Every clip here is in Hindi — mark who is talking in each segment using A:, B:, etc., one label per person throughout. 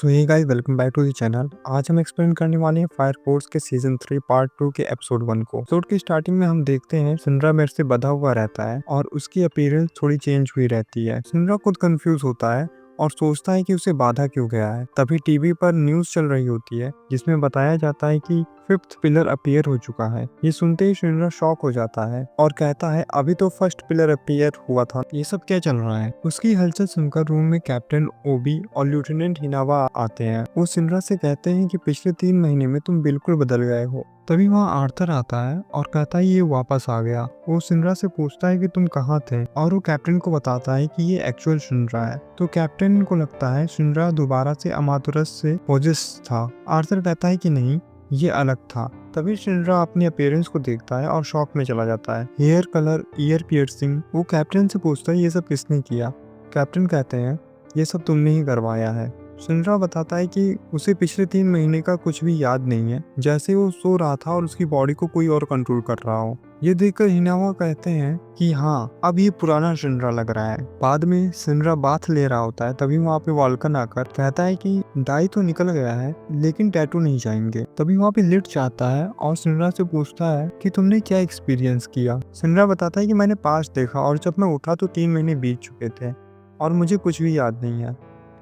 A: So hey guys, welcome back to the channel. आज हम एक्सप्लेन करने वाले हैं फायर फोर्स के सीजन 3 पार्ट 2 के एपिसोड 1 को। एपिसोड की स्टार्टिंग में हम देखते हैं सिंड्रा मेर से बंधा हुआ रहता है और उसकी अपीयरेंस थोड़ी चेंज हुई रहती है। सिंड्रा खुद कंफ्यूज होता है और सोचता है कि उसे बाधा क्यों गया है। तभी टीवी पर न्यूज चल रही होती है जिसमें बताया जाता है कि फिफ्थ पिलर अपीयर हो चुका है। ये सुनते ही सिंड्रा शॉक हो जाता है और कहता है अभी तो फर्स्ट पिलर अपीयर हुआ था, ये सब क्या चल रहा है। उसकी हलचल सुनकर रूम में कैप्टन ओबी और लेफ्टिनेंट हिनावा आते हैं। वो सिंड्रा से कहते हैं कि पिछले 3 महीने में तुम बिल्कुल बदल गए हो। तभी वहाँ आर्थर आता है और कहता है ये वापस आ गया। वो सिंड्रा से पूछता है कि तुम कहाँ थे और वो कैप्टन को बताता है कि ये एक्चुअल सिंड्रा है। तो कैप्टन को लगता है सिंड्रा दोबारा से अमातुरस से पोजेस था। आर्थर कहता है कि नहीं, ये अलग था। तभी सिंड्रा अपनी अपीयरेंस को देखता है और शॉक में चला जाता है। Hair colour, ear piercing. वो कैप्टन से पूछता है ये सब किसने किया। कैप्टन कहते हैं ये सब तुमने ही करवाया है। सिंड्रा बताता है कि उसे पिछले 3 महीने का कुछ भी याद नहीं है, जैसे वो सो रहा था और उसकी बॉडी को कोई और कंट्रोल कर रहा हो। ये देखकर हिनावा कहते हैं कि हाँ, अब ये पुराना सिंड्रा लग रहा है। बाद में सिंड्रा बाथ ले रहा होता है, तभी वहाँ पे वॉल्कन आकर कहता है कि डाई तो निकल गया है लेकिन टैटू नहीं जाएंगे। तभी वहाँ पे लिट जाता है और सिंड्रा से पूछता है कि तुमने क्या एक्सपीरियंस किया। सिंड्रा बताता है कि मैंने पास्ट देखा और जब मैं उठा तो 3 महीने बीत चुके थे और मुझे कुछ भी याद नहीं है।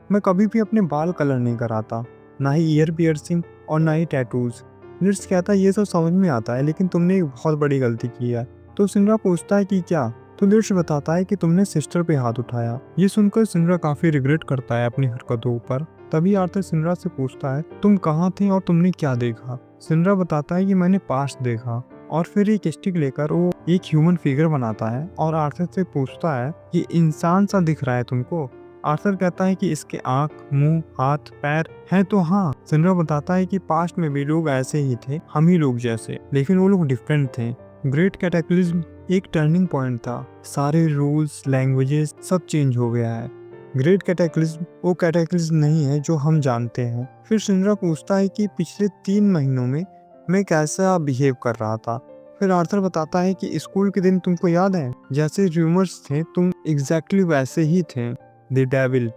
A: मैं कभी भी अपने बाल कलर नहीं कराता, ना ही ईयर पियर्सिंग और ना ही टैटूज। लिट्स कहता है ये सब समझ में आता है लेकिन तुमने एक बहुत बड़ी गलती की है। तो सिंड्रा पूछता है कि क्या। तो लिट्स बताता है कि तुमने सिस्टर पे हाथ उठाया। ये सुनकर सिंड्रा काफी रिग्रेट करता है अपनी हरकतों पर। तभी आर्थर सिंड्रा से पूछता है तुम कहाँ थे और तुमने क्या देखा। सिंड्रा बताता है कि मैंने पास्ट देखा और फिर एक स्टिक लेकर वो एक ह्यूमन फिगर बनाता है और आर्थर से पूछता है ये इंसान सा दिख रहा है तुमको। आर्थर कहता है कि इसके आंख, मुंह, हाथ, पैर हैं तो हाँ। सिंड्रा बताता है कि पास्ट में भी लोग ऐसे ही थे, हम ही लोग जैसे, लेकिन वो लोग डिफरेंट थे। ग्रेट कैटेक्लिज्म एक टर्निंग पॉइंट था। सारे रूल्स, लैंग्वेजेस सब चेंज हो गया है। ग्रेट कैटेक्लिज्म वो कैटेक्लिज्म नहीं है जो हम जानते हैं। फिर सिंड्रा पूछता है कि पिछले 3 महीनों में मैं कैसा बिहेव कर रहा था। फिर आर्थर बताता है कि स्कूल के दिन तुमको याद है, जैसे रूमर्स थे तुम एग्जैक्टली वैसे ही थे। द डेविल,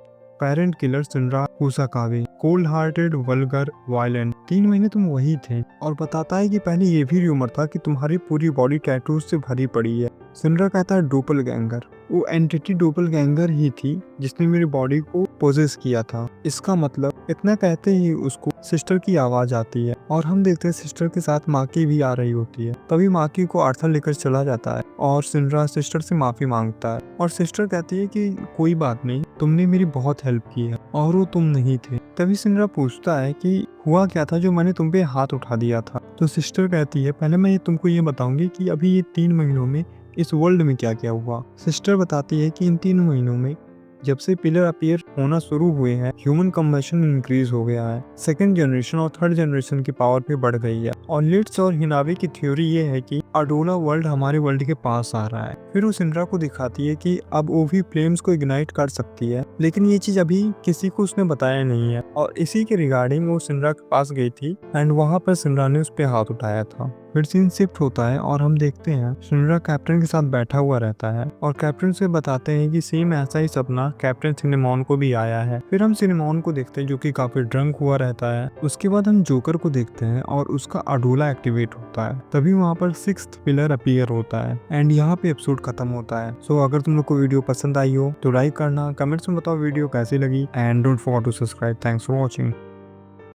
A: पेरेंट किलर सिंड्रा कुसाकावे, कोल्ड हार्टेड, वल्गर, वायलेंट। 3 महीने तुम वही थे। और बताता है कि पहले ये भी रूमर था कि तुम्हारी पूरी बॉडी टैटूज से भरी पड़ी है। सिंड्रा कहता है डोपलगैंगर। वो एंटिटी डोपलगैंगर ही थी जिसने मेरी बॉडी को पोजेस किया था। इसका मतलब इतना कहते ही उसको सिस्टर की आवाज आती है और हम देखते हैं सिस्टर के साथ माकी भी आ रही होती है। तभी माकी को आर्थर लेकर चला जाता है और सिंड्रा सिस्टर से माफी मांगता है और सिस्टर कहती है कि कोई बात नहीं, तुमने मेरी बहुत हेल्प की है और वो तुम नहीं थे। तभी सिंड्रा पूछता है कि हुआ क्या था जो मैंने तुम पे हाथ उठा दिया था। तो सिस्टर कहती है पहले मैं तुमको ये बताऊंगी कि अभी ये 3 महीनों में इस वर्ल्ड में क्या क्या हुआ। सिस्टर बताती है कि इन 3 महीनों में जब से पिलर अपीयर होना शुरू हुए हैं, ह्यूमन कंबशन इंक्रीज हो गया है। सेकंड जनरेशन और थर्ड जनरेशन की पावर भी बढ़ गई है। और लिट्स और हिनावे की थ्योरी ये है कि अडोला वर्ल्ड हमारे वर्ल्ड के पास आ रहा है। फिर वो सिंड्रा को दिखाती है कि अब वो भी फ्लेम्स को इग्नाइट कर सकती है, लेकिन ये चीज अभी किसी को उसने बताया नहीं है। और इसी के रिगार्डिंग वो सिंड्रा के पास गई थी एंड वहां पर सिंड्रा ने उस पर हाथ उठाया था। फिर सीन शिफ्ट होता है और हम देखते हैं सिंड्रा कैप्टन के साथ बैठा हुआ रहता है और कैप्टन से बताते हैं कि सेम ऐसा ही सपना कैप्टन सिनेमॉन को भी आया है। फिर हम सिनेमॉन को देखते हैं जो कि काफी ड्रंक हुआ रहता है। उसके बाद हम जोकर को देखते हैं और उसका अडोला एक्टिवेट होता है। तभी वहाँ पर 6th पिलर अपीयर होता है एंड यहाँ पे एपिसोड खत्म होता है। सो अगर तुम लोग को वीडियो पसंद आई हो तो लाइक करना, कमेंट्स में बताओ वीडियो कैसी लगी and don't forget to subscribe. Thanks for watching.